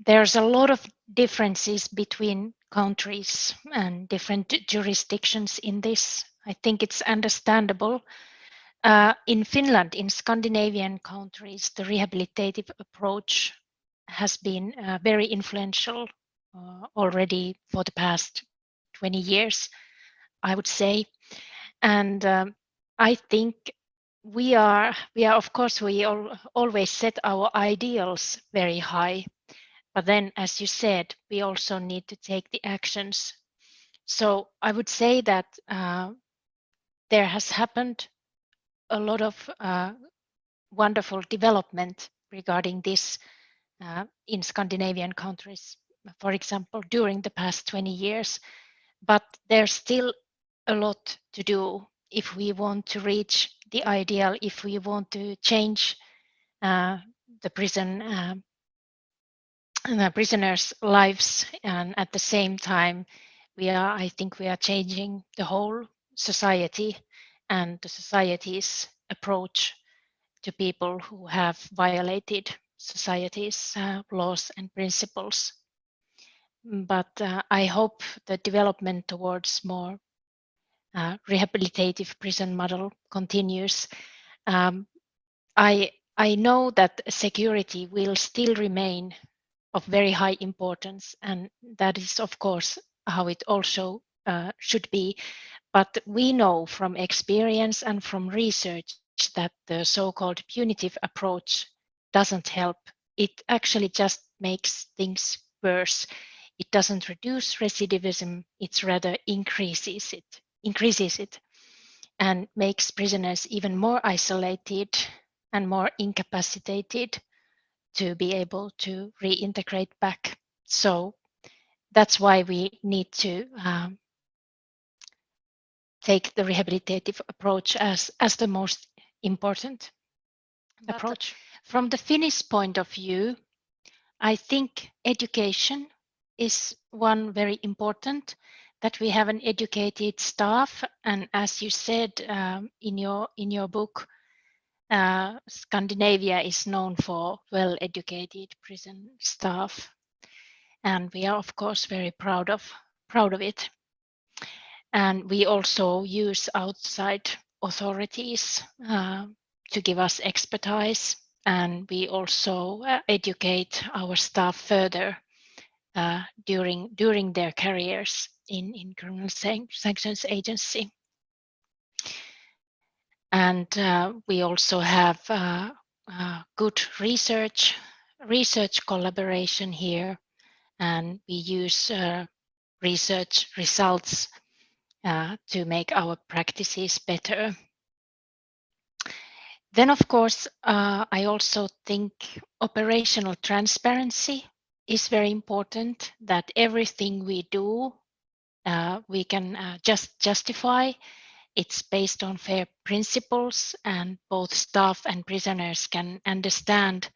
there's a lot of differences between countries and different jurisdictions in this. I think it's understandable. In Finland, in Scandinavian countries, the rehabilitative approach has been very influential already for the past 20 years, I would say. And I think we are of course, we always set our ideals very high. But then, as you said, we also need to take the actions. So I would say that there has happened a lot of wonderful development regarding this in Scandinavian countries, for example, during the past 20 years. But there's still a lot to do if we want to reach the ideal, if we want to change the prisoners' lives, and at the same time, I think we are changing the whole society and the society's approach to people who have violated society's laws and principles. But I hope the development towards more rehabilitative prison model continues. I know that security will still remain of very high importance, and that is, of course, how it also should be. But we know from experience and from research that the so-called punitive approach doesn't help. It actually just makes things worse. It doesn't reduce recidivism, it rather increases it and makes prisoners even more isolated and more incapacitated to be able to reintegrate back. So that's why we need to take the rehabilitative approach as the most important approach. From the Finnish point of view, I think education is one very important, that we have an educated staff. And as you said in your book, Scandinavia is known for well-educated prison staff, and we are of course very proud of it. And we also use outside authorities to give us expertise, and we also educate our staff further during their careers in criminal sanctions agency. And we also have good research collaboration here, and we use research results to make our practices better. Then, of course, I also think operational transparency is very important, that everything we do, we can just justify. It's based on fair principles, and both staff and prisoners can understand,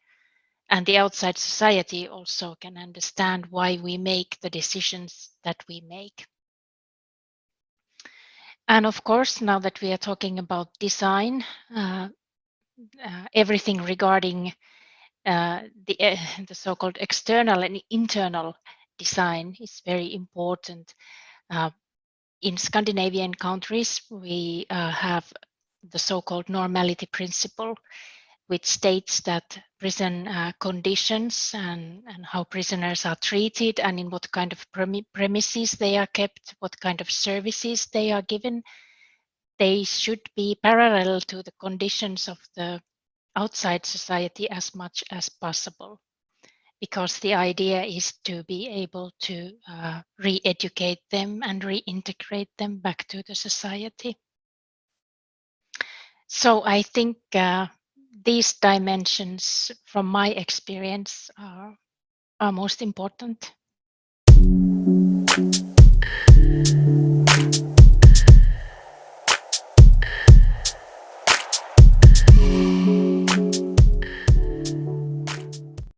and the outside society also can understand why we make the decisions that we make. And of course, now that we are talking about design, everything regarding the so-called external and internal design is very important. In Scandinavian countries, we have the so-called normality principle, which states that prison conditions and how prisoners are treated and in what kind of premises they are kept, what kind of services they are given, they should be parallel to the conditions of the outside society as much as possible, because the idea is to be able to re-educate them and reintegrate them back to the society. So I think these dimensions, from my experience, are most important.